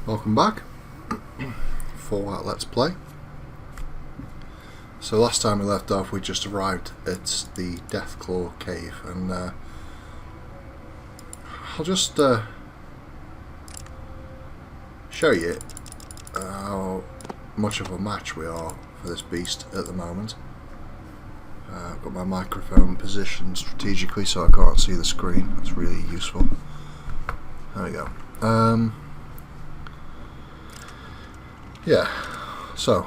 Welcome back for Let's Play. So last time we left off we just arrived at the Deathclaw cave, and I'll just show you how much of a match we are for this beast at the moment. I've got my microphone positioned strategically so I can't see the screen. That's really useful. There we go. Yeah, so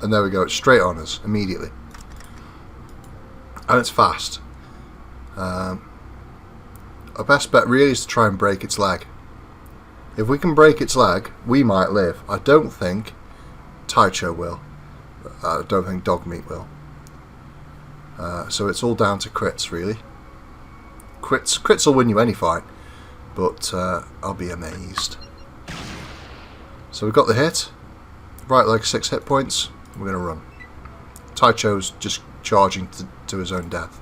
and there we go, it's straight on us immediately, and it's fast. Our best bet really is to try and break its leg. If we can break its leg, we might live. I don't think Taicho will. I don't think Dogmeat will. So it's all down to crits, really. Crits will win you any fight, but I'll be amazed. So we've got the hit. Right leg 6 hit points. We're going to run. Taicho's just charging to his own death.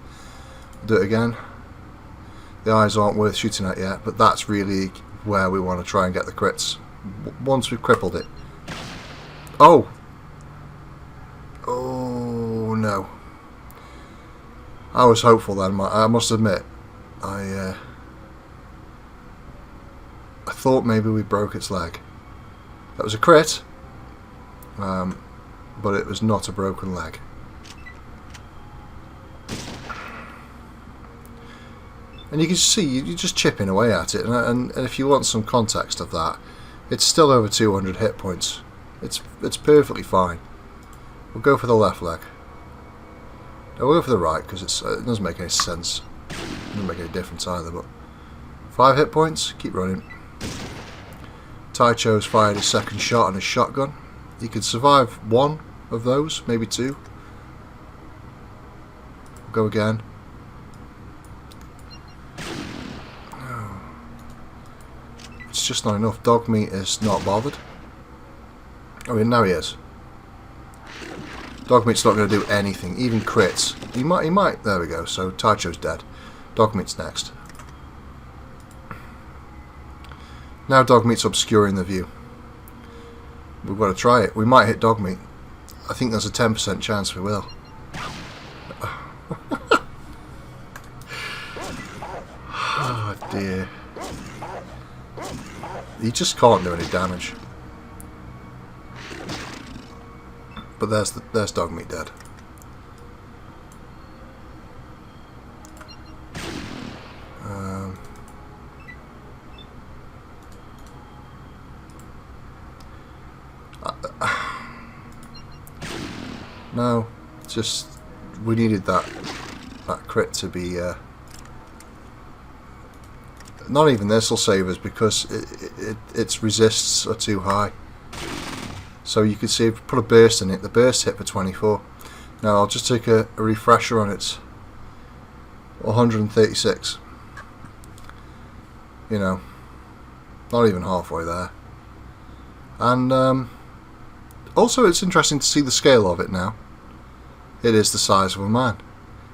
We'll do it again. The eyes aren't worth shooting at yet, but that's really where we want to try and get the crits. Once we've crippled it. Oh! Oh no. I was hopeful then, I must admit. I thought maybe we broke its leg. That was a crit, but it was not a broken leg. And you can see you're just chipping away at it, and if you want some context of that, it's still over 200 hit points. It's perfectly fine. We'll go for the left leg. No, we'll go for the right because it doesn't make any sense. It doesn't make any difference either. But 5 hit points. Keep running. Taicho's fired his second shot on his shotgun. You could survive one of those, maybe two. We'll go again. No. It's just not enough. Dogmeat is not bothered. I mean, now he is. Dogmeat's not going to do anything, even crits. He might. There we go. So Taicho's dead. Dogmeat's next. Now Dogmeat's obscuring the view. We've got to try it. We might hit Dogmeat. I think there's a 10% chance we will. Oh dear. He just can't do any damage. But there's Dogmeat dead. No, just we needed that crit to be. Not even this will save us because its resists are too high. So you can see if we put a burst in it, the burst hit for 24. Now I'll just take a refresher on its 136. You know, not even halfway there. And also it's interesting to see the scale of it now. It is the size of a man.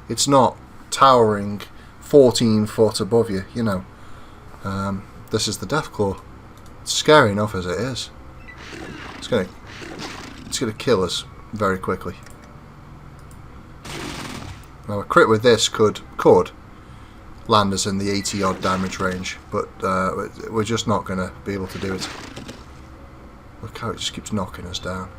It's not towering 14 foot above you, you know. This is the Deathclaw. It's scary enough as it is. It's gonna kill us very quickly. Now a crit with this could land us in the 80 odd damage range, but we're just not going to be able to do it. Look how it just keeps knocking us down.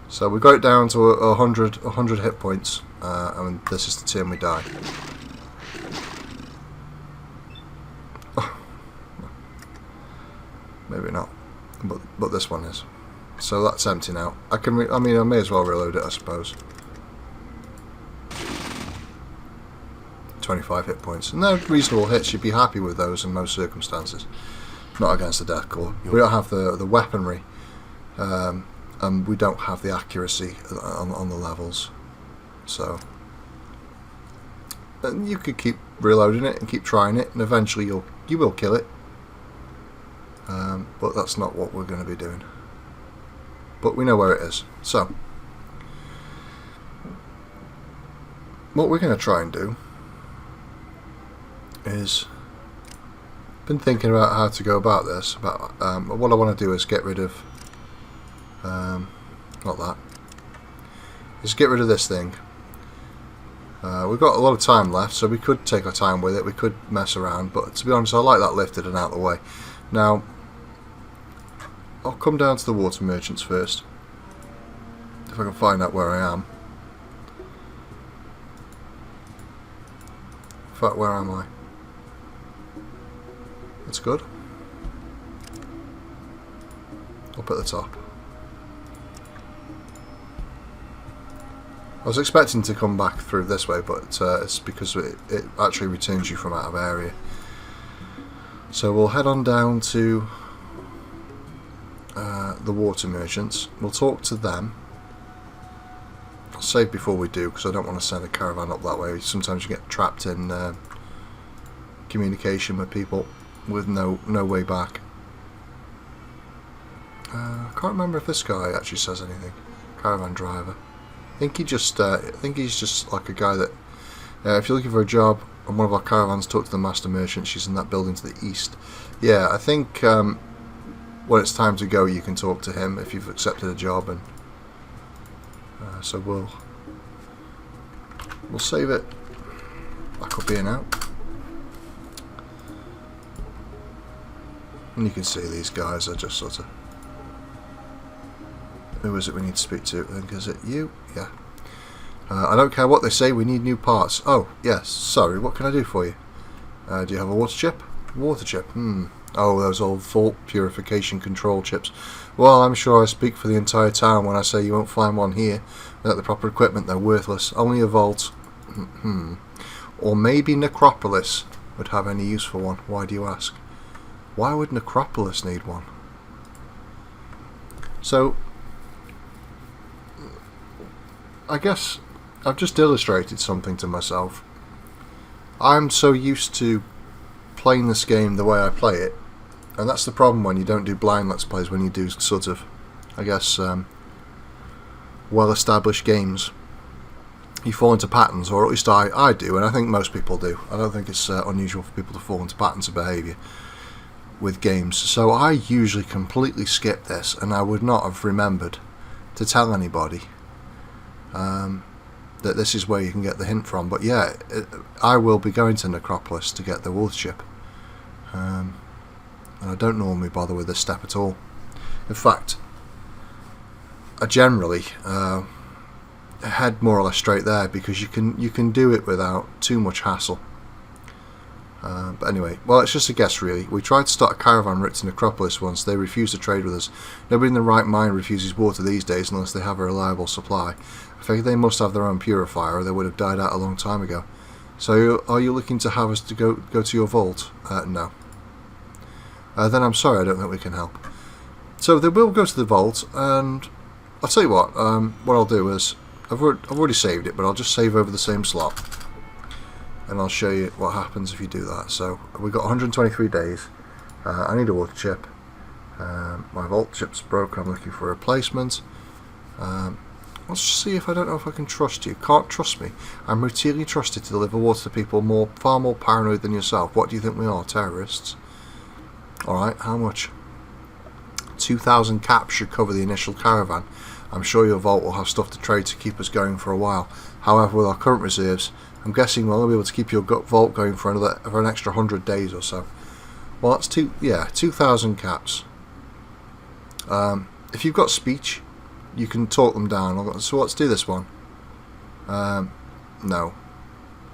So we got it down to 100 hit points, and this is the turn we die. Maybe not, but this one is. So that's empty now. I may as well reload it, I suppose. 25 hit points, and they're reasonable hits. You'd be happy with those in most circumstances. Not against the Deathclaw. We don't have the weaponry, and we don't have the accuracy on the levels. So, and you could keep reloading it and keep trying it, and eventually you will kill it. But that's not what we're going to be doing. but we know where it is. So, what we're going to try and do is, been thinking about how to go about this. What I want to do is get rid of, not that, is get rid of this thing. We've got a lot of time left, so we could take our time with it. We could mess around, but to be honest, I like that lifted and out of the way. Now, I'll come down to the water merchants first, if I can find out where I am. In fact, where am I? That's good. Up at the top. I was expecting to come back through this way, but it's because it actually returns you from out of area. So we'll head on down to the water merchants. We'll talk to them. I'll save before we do, because I don't want to send a caravan up that way. Sometimes you get trapped in communication with people with no way back. I can't remember if this guy actually says anything. Caravan driver. I think he's just like a guy that, if you're looking for a job on one of our caravans, talk to the master merchant. She's in that building to the east. Yeah, I think when it's time to go, you can talk to him if you've accepted a job, and so we'll save it back up here now. And you can see these guys are just sort of, who is it we need to speak to? I think, is it you? Yeah. I don't care what they say, we need new parts. Oh, yes, sorry, what can I do for you? Do you have a water chip? Water chip, Oh, those old fault purification control chips. Well, I'm sure I speak for the entire town when I say you won't find one here. Without the proper equipment, they're worthless. Only a vault. Or maybe Necropolis would have any use for one. Why do you ask? Why would Necropolis need one? So, I guess I've just illustrated something to myself. I'm so used to playing this game the way I play it, and that's the problem when you don't do blind let's plays, when you do sort of, I guess, well established games. You fall into patterns, or at least I do, and I think most people do. I don't think it's unusual for people to fall into patterns of behaviour with games. So I usually completely skip this, and I would not have remembered to tell anybody that this is where you can get the hint from. But yeah, I will be going to Necropolis to get the water chip, and I don't normally bother with this step at all. In fact, I generally head more or less straight there, because you can do it without too much hassle. But anyway, well, it's just a guess really. We tried to start a caravan route to Necropolis once. They refused to trade with us. Nobody in their right mind refuses water these days unless they have a reliable supply. I figure they must have their own purifier, or they would have died out a long time ago. So are you looking to have us to go to your vault? No. Then I'm sorry, I don't think we can help. So they will go to the vault, and I'll tell you what. What I'll do is, I've already saved it, but I'll just save over the same slot, and I'll show you what happens if you do that. So we've got 123 days. I need a water chip. My vault chip's broken. I'm looking for a replacement. Let's see if I don't know if I can trust you. Can't trust me. I'm routinely trusted to deliver water to people far more paranoid than yourself. What do you think we are, terrorists? Alright, how much? 2,000 caps should cover the initial caravan. I'm sure your vault will have stuff to trade to keep us going for a while. However, with our current reserves, I'm guessing we'll only be able to keep your vault going for an extra 100 days or so. Well, that's 2,000 caps. If you've got speech, you can talk them down. So let's do this one. No.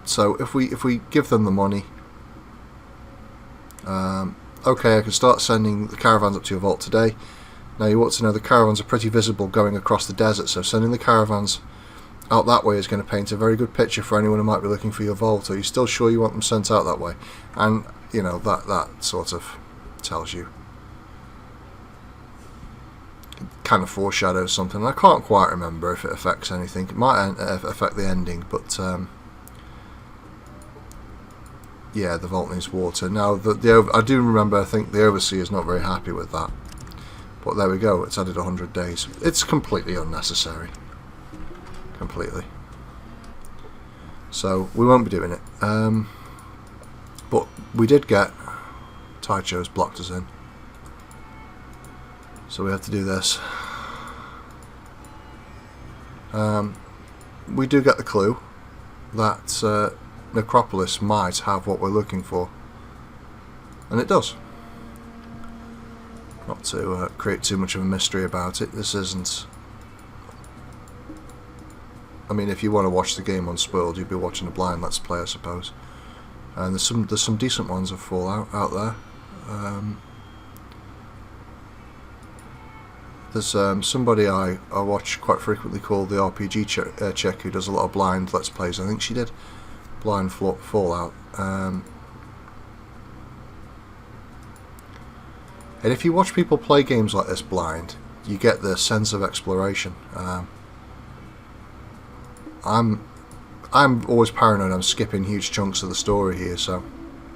So if we give them the money, okay, I can start sending the caravans up to your vault today. Now you want to know the caravans are pretty visible going across the desert, so sending the caravans out that way is going to paint a very good picture for anyone who might be looking for your vault. Are you still sure you want them sent out that way? And you know, that sort of tells you, kind of foreshadows something. I can't quite remember if it affects anything. It might affect the ending, but yeah, the vault needs water. Now, I do remember, I think the overseer is not very happy with that. But there we go, it's added 100 days. It's completely unnecessary. Completely. So we won't be doing it. But we did get Taicho's blocked us in. So we have to do this. We do get the clue that Necropolis might have what we're looking for. And it does. Not to create too much of a mystery about it, this isn't... I mean, if you want to watch the game unspoiled, you'd be watching a blind Let's Play, I suppose. And there's some decent ones of Fallout out there. There's somebody I watch quite frequently called the RPG Chick, who does a lot of blind Let's Plays. I think she did blind Fallout. And if you watch people play games like this blind, you get the sense of exploration. I'm always paranoid I'm skipping huge chunks of the story here, so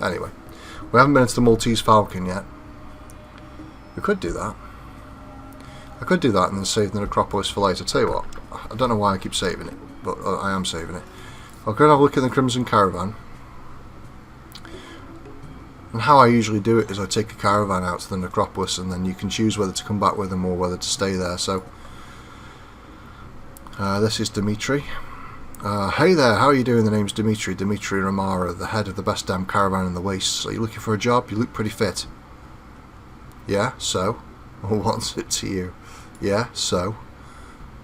anyway. We haven't been into the Maltese Falcon yet. We could do that. I could do that and then save the Necropolis for later. Tell you what, I don't know why I keep saving it, but I am saving it. I'll go and have a look at the Crimson Caravan. And how I usually do it is I take a caravan out to the Necropolis and then you can choose whether to come back with them or whether to stay there. So, this is Dimitri. Hey there, how are you doing? The name's Dimitri Ramara, the head of the best damn caravan in the wastes. Are you looking for a job? You look pretty fit. Yeah, so? What's it to you? Yeah, so?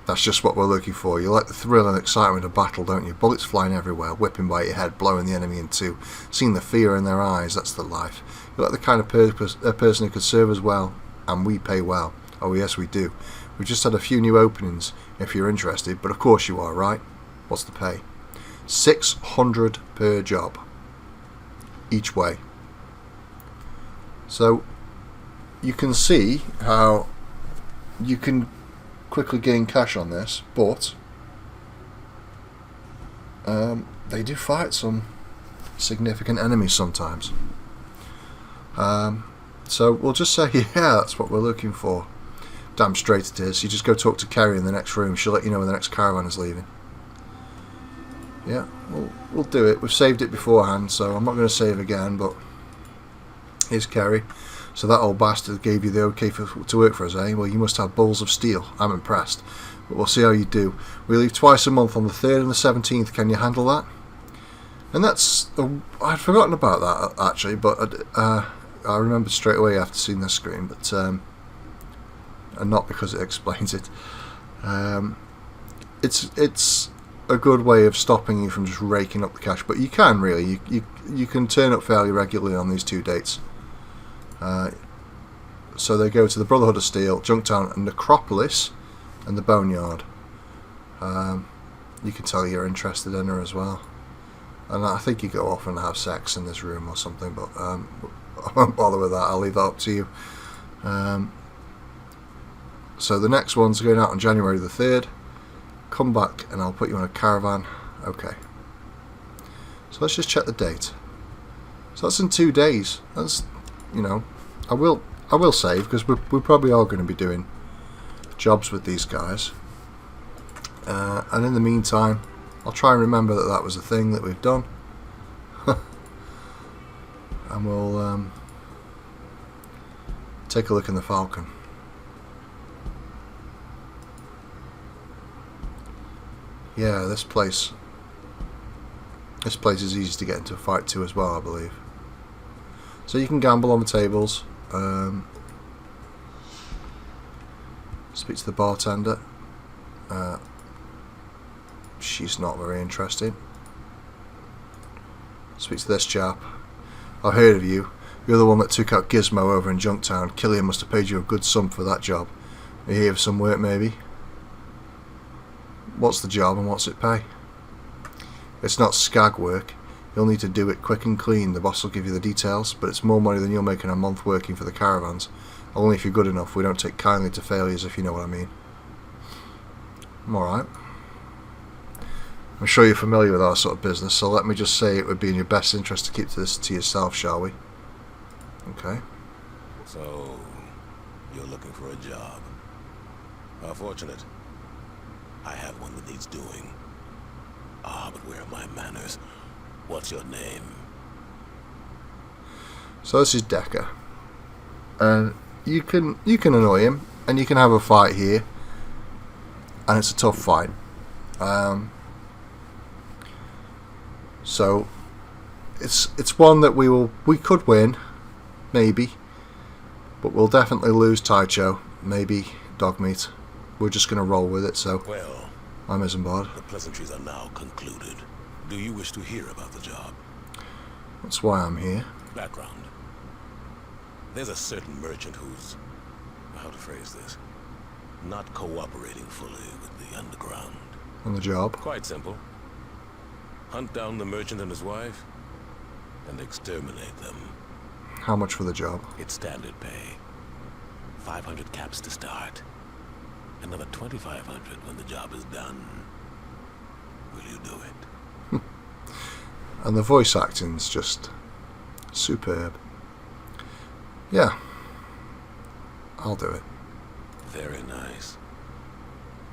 That's just what we're looking for. You like the thrill and excitement of battle, don't you? Bullets flying everywhere, whipping by your head, blowing the enemy in two. Seeing the fear in their eyes, that's the life. You like the kind of person who could serve us well, and we pay well. Oh yes, we do. We've just had a few new openings, if you're interested, but of course you are, right? What's the pay? 600 per job. Each way. So, you can see how you can quickly gain cash on this, but they do fight some significant enemies sometimes. So we'll just say, yeah, that's what we're looking for. Damn straight it is. You just go talk to Kerry in the next room. She'll let you know when the next caravan is leaving. Yeah, we'll do it. We've saved it beforehand, so I'm not going to save again, but here's Kerry. So that old bastard gave you the okay to work for us, eh? Well, you must have balls of steel. I'm impressed. But we'll see how you do. We leave twice a month on the 3rd and the 17th. Can you handle that? And that's... I'd forgotten about that, actually, but I remembered straight away after seeing this screen, but... and not because it explains it. It's a good way of stopping you from just raking up the cash, but you can really. You can turn up fairly regularly on these 2 dates. So they go to the Brotherhood of Steel, Junktown and Necropolis and the Boneyard. You can tell you're interested in her as well. And I think you go off and have sex in this room or something, but I won't bother with that. I'll leave that up to you. So the next one's going out on January the 3rd. Come back and I'll put you on a caravan. Okay. So let's just check the date. So that's in 2 days. That's, you know, I will save because we probably are going to be doing jobs with these guys. And in the meantime, I'll try and remember that that was a thing that we've done. And we'll take a look in the Falcon. Yeah, this place is easy to get into a fight to as well, I believe. So you can gamble on the tables. Speak to the bartender. She's not very interesting. Speak to this chap. I've heard of you. You're the one that took out Gizmo over in Junktown. Killian must have paid you a good sum for that job. Are you here for some work, maybe? What's the job and what's it pay? It's not skag work. You'll need to do it quick and clean. The boss will give you the details, but it's more money than you'll make in a month working for the caravans. Only if you're good enough. We don't take kindly to failures, if you know what I mean. I'm alright. I'm sure you're familiar with our sort of business, so let me just say it would be in your best interest to keep this to yourself, shall we? Okay. So, You're looking for a job. How fortunate. I have one that needs doing. Ah, but where are my manners? What's your name? So this is Decker. And you can annoy him, and you can have a fight here. And it's a tough fight. So it's one that we could win, maybe, but we'll definitely lose Taicho, maybe Dogmeat. We're just going to roll with it. So Well, I'm Isambard. the pleasantries are now concluded. Do you wish to hear about the job? That's why I'm here. Background. There's a certain merchant who's, how to phrase this, not cooperating fully with the underground. On the job. Quite simple. Hunt down the merchant and his wife, and exterminate them. How much for the job? It's standard pay. 500 caps to start. Another 2,500 when the job is done. Will you do it? And the voice acting's just superb. Yeah. I'll do it. Very nice.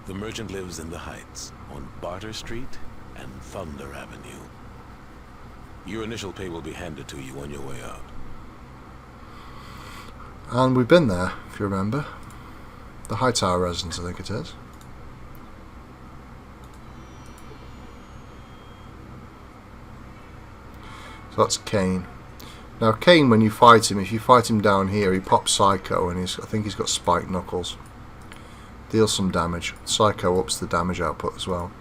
The merchant lives in the Heights, on Barter Street and Thunder Avenue. Your initial pay will be handed to you on your way out. And we've been there, if you remember. The High Tower residence, I think it is. So that's Kane. Now Kane, when you fight him, if you fight him down here, he pops Psycho, and I think he's got spiked knuckles. Deals some damage. Psycho ups the damage output as well.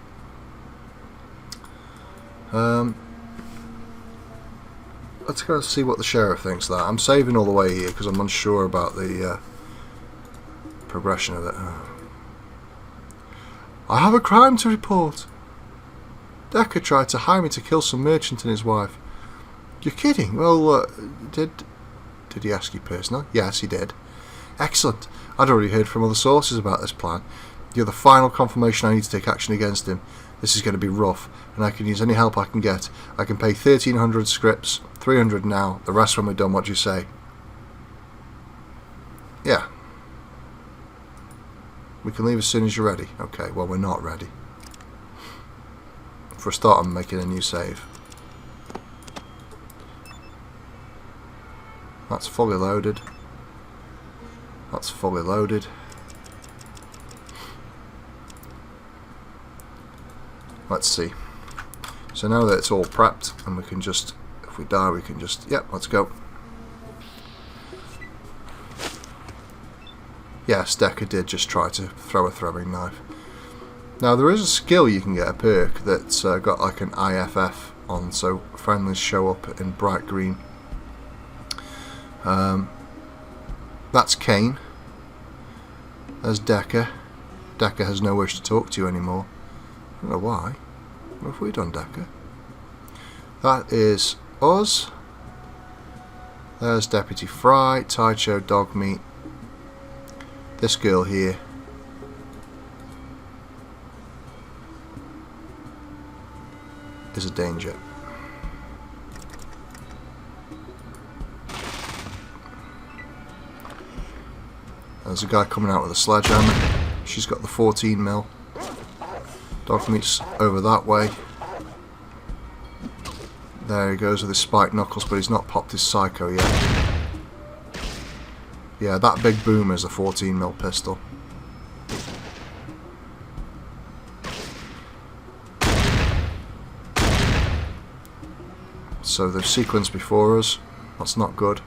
Let's go see what the sheriff thinks of that. I'm saving all the way here because I'm unsure about the progression of it. I have a crime to report. Decker tried to hire me to kill some merchant and his wife. You're kidding? Well, did he ask you personally? Yes, he did. Excellent. I'd already heard from other sources about this plan. You're the final confirmation I need to take action against him. This is going to be rough, and I can use any help I can get. I can pay 1,300 scripts, 300 now, the rest when we're done. What do you say? Yeah. We can leave as soon as you're ready. Okay, well, we're not ready. For a start, I'm making a new save. That's fully loaded. That's fully loaded. Let's see. So now that it's all prepped, and we can just, if we die, we can just, yep, let's go. Yes, Decker did just try to throw a throwing knife. Now there is a skill you can get, a perk, that's got like an IFF on, so friendlies show up in bright green. That's Kane. There's Decker. Decker has no wish to talk to you anymore. I don't know why. What have we done, Decker? That is us. There's Deputy Fry, Taicho, Dogmeat. This girl here. Is a danger. There's a guy coming out with a sledgehammer. She's got the 14mm. Dogmeat's over that way. There he goes with his spiked knuckles, but he's not popped his Psycho yet. Yeah, that big boom is a 14mm pistol. So the sequence before us, that's not good.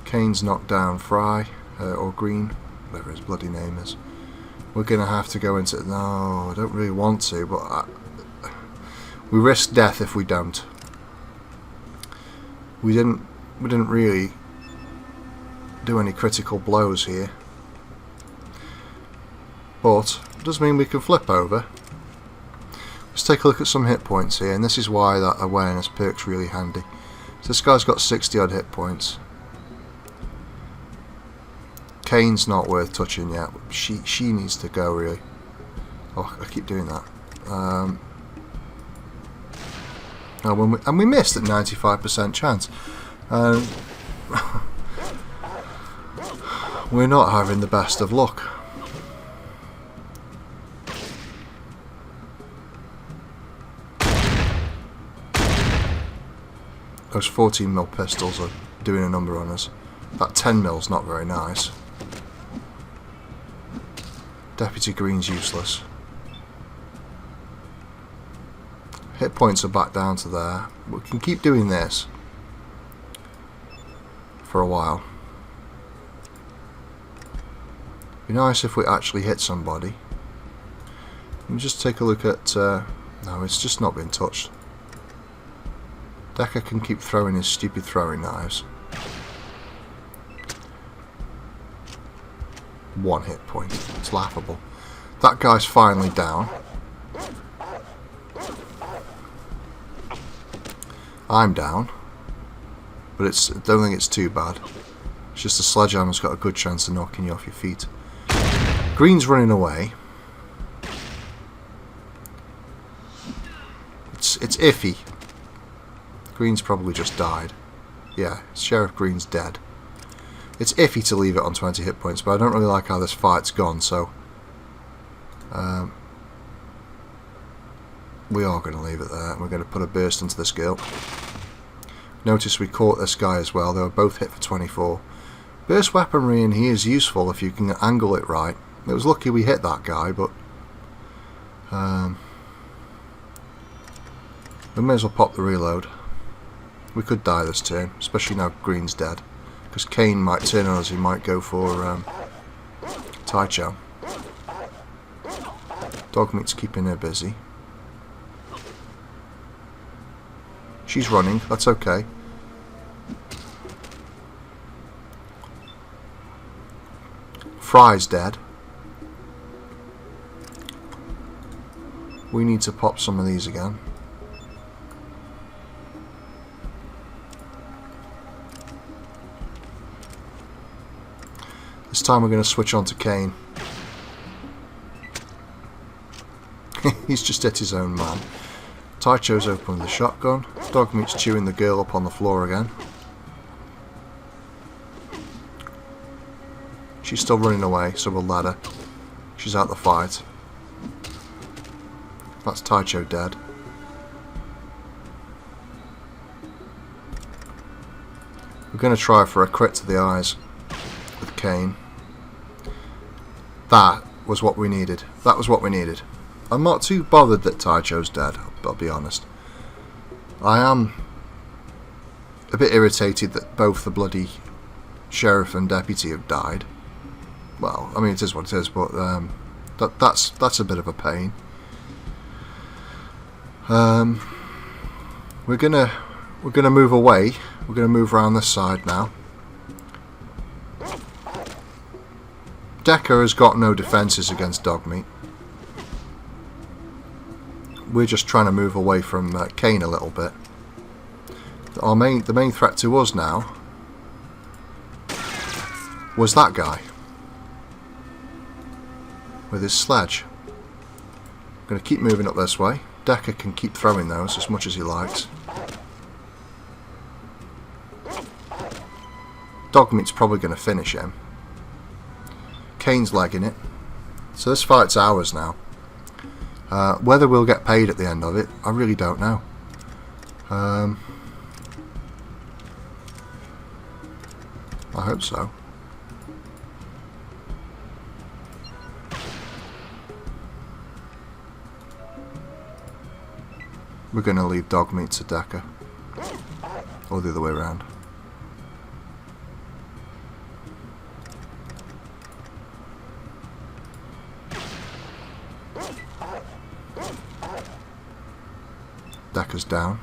Kane's knocked down Fry, or Green, whatever his bloody name is. We're going to have to go into... No, I don't really want to, but... we risk death if we don't. We didn't really do any critical blows here. But, it does mean we can flip over. Let's take a look at some hit points here, and this is why that awareness perk's really handy. So this guy's got 60 odd hit points. Kane's not worth touching yet. She needs to go, really. Oh, I keep doing that. Oh, and we missed at 95% chance. We're not having the best of luck. Those 14mm pistols are doing a number on us. That 10mm not very nice. Deputy Green's useless. Hit points are back down to there. We can keep doing this for a while. Be nice if we actually hit somebody. Let me just take a look at... no, it's just not been touched. Decker can keep throwing his stupid throwing knives. 1 hit point. It's laughable. That guy's finally down. I'm down. But I don't think it's too bad. It's just the sledgehammer's got a good chance of knocking you off your feet. Green's running away. It's iffy. Green's probably just died. Yeah, Sheriff Green's dead. It's iffy to leave it on 20 hit points, but I don't really like how this fight's gone, so... we are going to leave it there, and we're going to put a burst into this girl. Notice we caught this guy as well. They were both hit for 24. Burst weaponry in here is useful if you can angle it right. It was lucky we hit that guy, but... we may as well pop the reload. We could die this turn, especially now Green's dead. Because Kane might turn on us, he might go for Taicho. Dogmeat's keeping her busy. She's running, that's okay. Fry's dead. We need to pop some of these again. This time we're going to switch on to Kane. He's just hit his own man. Taicho's opening the shotgun. Dogmeat's chewing the girl up on the floor again. She's still running away, so we'll let her. She's out the fight. That's Taicho dead. We're going to try for a crit to the eyes with Kane. That was what we needed. That was what we needed. I'm not too bothered that Taicho's dead, I'll be honest. I am a bit irritated that both the bloody sheriff and deputy have died. Well, I mean, it is what it is, but that's a bit of a pain. We're gonna move away. We're gonna move around this side now. Decker has got no defences against Dogmeat. We're just trying to move away from Kane a little bit. The main threat to us now was that guy with his sledge. I'm going to keep moving up this way. Decker can keep throwing those as much as he likes. Dogmeat's probably going to finish him. Kane's legging it. So this fight's ours now. Whether we'll get paid at the end of it, I really don't know. I hope so. We're going to leave Dogmeat to Decker. Or the other way around. Decker's down.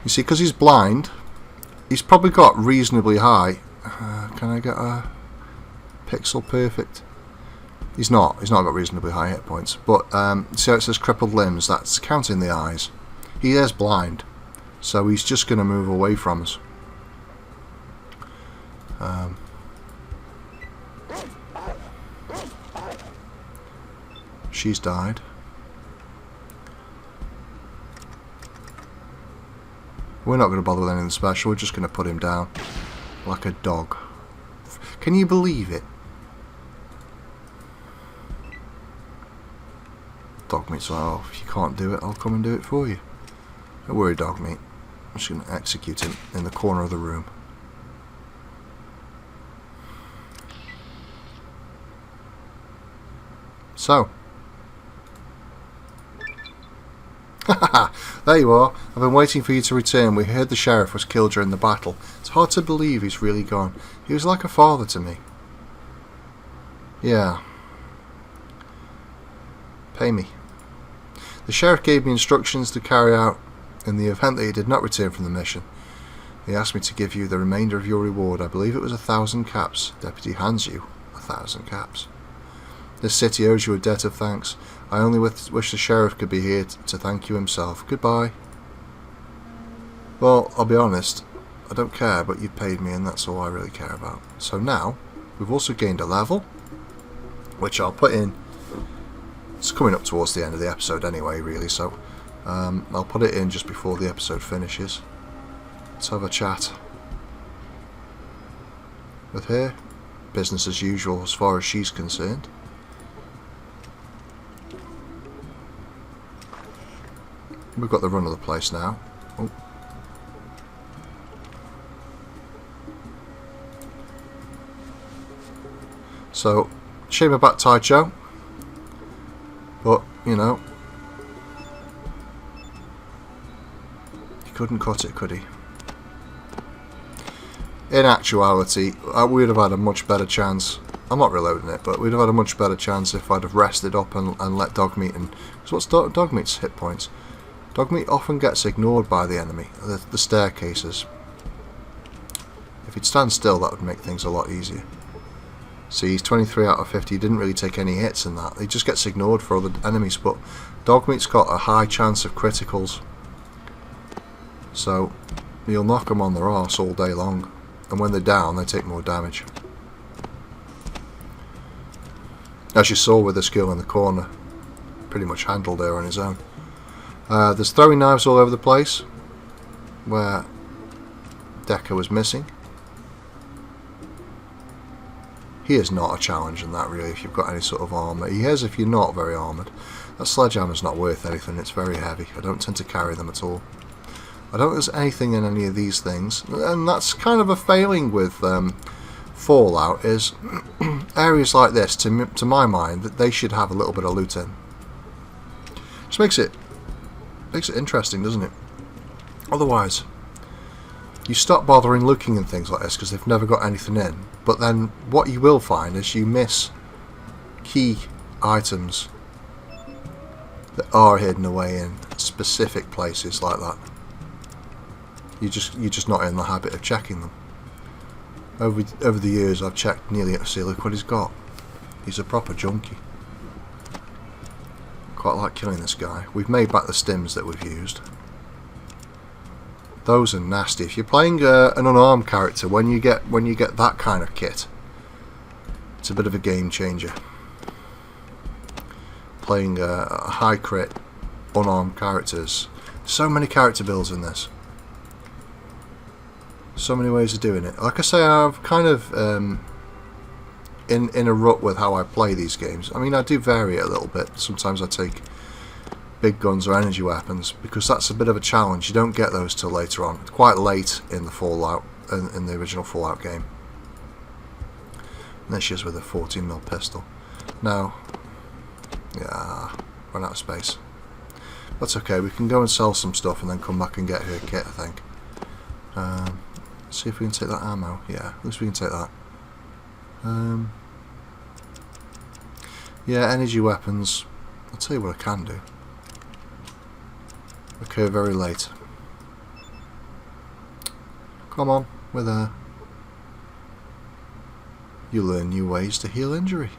You see, because he's blind, he's probably got reasonably high. Can I get a pixel perfect? He's not got reasonably high hit points. But see how it says crippled limbs? That's counting the eyes. He is blind, so he's just going to move away from us. She's died. We're not going to bother with anything special. We're just going to put him down like a dog. Can you believe it? Dogmeat's like, oh, if you can't do it, I'll come and do it for you. Don't worry, Dogmeat. I'm just going to execute him in the corner of the room. So. There you are. I've been waiting for you to return. We heard the sheriff was killed during the battle. It's hard to believe he's really gone. He was like a father to me. Yeah. Pay me. The sheriff gave me instructions to carry out in the event that he did not return from the mission. He asked me to give you the remainder of your reward. I believe it was 1,000 caps. Deputy hands you 1,000 caps. This city owes you a debt of thanks. I only wish the sheriff could be here to thank you himself. Goodbye. Well, I'll be honest. I don't care, but you've paid me and that's all I really care about. So now, we've also gained a level, which I'll put in. It's coming up towards the end of the episode anyway, really, so I'll put it in just before the episode finishes. Let's have a chat with her. Business as usual as far as she's concerned. We've got the run of the place now. Oh. So, shame about Taicho. But, you know, he couldn't cut it, could he? In actuality, we'd have had a much better chance. I'm not reloading it, but we'd have had a much better chance if I'd have rested up and let Dogmeat and... Because what's Dogmeat's hit points? Dogmeat often gets ignored by the enemy, the staircases. If he'd stand still, that would make things a lot easier. See, he's 23 out of 50, he didn't really take any hits in that. He just gets ignored for other enemies, but Dogmeat's got a high chance of criticals. So, you'll knock them on their arse all day long. And when they're down, they take more damage. As you saw with the skill in the corner, pretty much handled her on his own. There's throwing knives all over the place, where Decker was missing. He is not a challenge in that, really, if you've got any sort of armour. He is if you're not very armoured. That sledgehammer's not worth anything, it's very heavy. I don't tend to carry them at all. I don't think there's anything in any of these things, and that's kind of a failing with Fallout, is areas like this, to my mind, that they should have a little bit of loot in. Just makes it interesting, doesn't it? Otherwise, you stop bothering looking in things like this because they've never got anything in. But then what you will find is you miss key items that are hidden away in specific places like that. You're just not in the habit of checking them. Over the years, I've checked nearly to see, look what he's got. He's a proper junkie. Quite like killing this guy. We've made back the stims that we've used. Those are nasty. If you're playing an unarmed character, when you get that kind of kit, it's a bit of a game changer. Playing a high crit, unarmed characters. So many character builds in this. So many ways of doing it. Like I say, I've kind of in a rut with how I play these games. I mean, I do vary it a little bit. Sometimes I take big guns or energy weapons because that's a bit of a challenge. You don't get those till later on. It's quite late in the Fallout, in the original Fallout game. And there she is with a 14mm pistol. Now, yeah, run out of space. That's okay. We can go and sell some stuff and then come back and get her kit, I think. See if we can take that ammo. Yeah, at least we can take that. Yeah, energy weapons. I'll tell you what I can do. Okay, very late. Come on, we're there. You learn new ways to heal injury.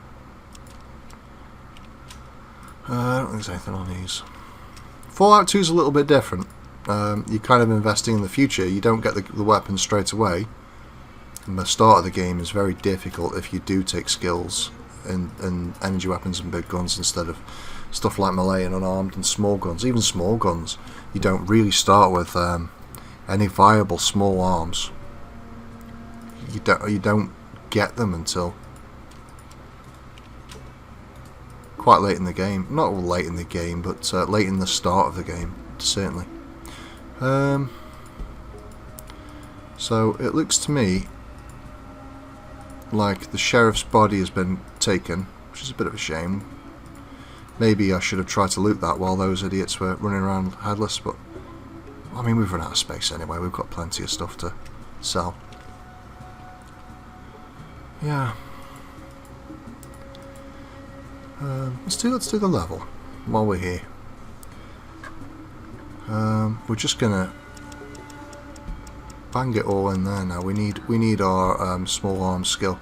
I don't think there's anything on these. Fallout 2 is a little bit different. You're kind of investing in the future. You don't get the weapons straight away. And the start of the game is very difficult if you do take skills in energy weapons and big guns instead of stuff like melee and unarmed and small guns. Even small guns, you don't really start with any viable small arms. You don't get them until quite late in the game. Not late in the game, but late in the start of the game, certainly. So it looks to me like the sheriff's body has been taken, which is a bit of a shame. Maybe I should have tried to loot that while those idiots were running around headless, but I mean, we've run out of space anyway. We've got plenty of stuff to sell. Yeah. Let's do the level while we're here. We're just gonna bang it all in there now. We need our small arms skill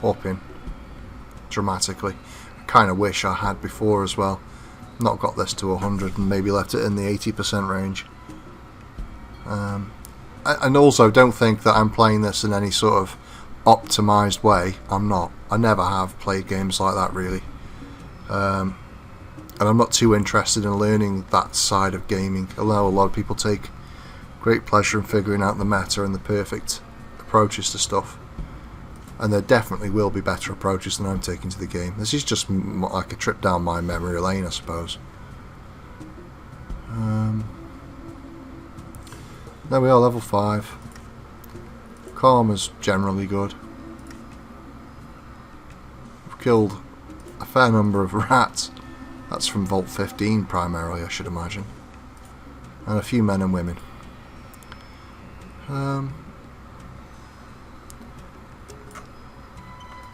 upping dramatically. I kind of wish I had before as well. Not got this to 100 and maybe left it in the 80% range. And also, don't think that I'm playing this in any sort of optimized way. I'm not. I never have played games like that really. And I'm not too interested in learning that side of gaming, although a lot of people take great pleasure in figuring out the meta and the perfect approaches to stuff. And there definitely will be better approaches than I'm taking to the game. This is just like a trip down my memory lane, I suppose. There we are, level 5. Karma's generally good. We've killed a fair number of rats. That's from Vault 15 primarily, I should imagine. And a few men and women.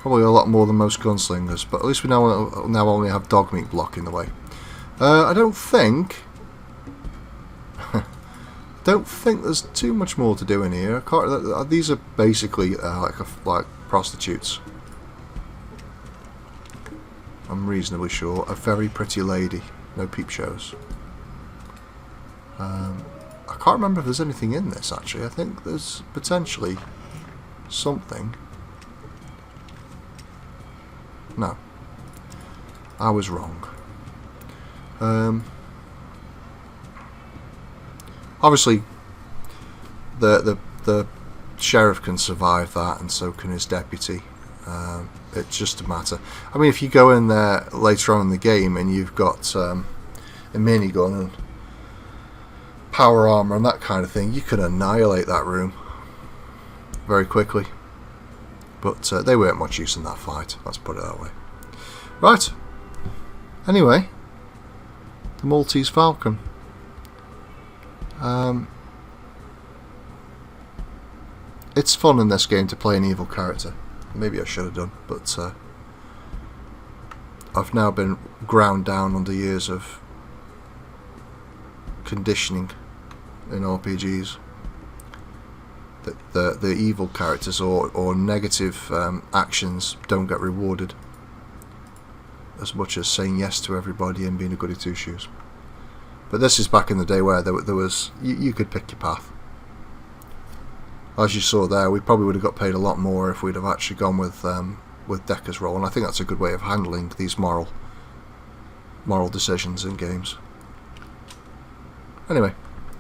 Probably a lot more than most gunslingers, but at least we now only have dog meat blocking the way. I don't think there's too much more to do in here. These are basically like prostitutes. I'm reasonably sure. A very pretty lady. No peep shows. I can't remember if there's anything in this actually. I think there's potentially something. No. I was wrong. Obviously the sheriff can survive that, and so can his deputy. It's just a matter. I mean, if you go in there later on in the game and you've got a minigun and power armor and that kind of thing, you can annihilate that room very quickly. But they weren't much use in that fight, let's put it that way. Right. Anyway, the Maltese Falcon. It's fun in this game to play an evil character. Maybe I should have done, but I've now been ground down under years of conditioning in RPGs. That the evil characters or negative actions don't get rewarded as much as saying yes to everybody and being a goody two shoes. But this is back in the day where there was you could pick your path. As you saw there, we probably would have got paid a lot more if we'd have actually gone with Decker's role, and I think that's a good way of handling these moral decisions in games. Anyway,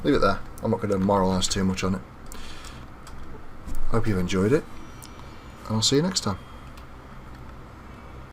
leave it there. I'm not going to moralise too much on it. Hope you've enjoyed it, and I'll see you next time.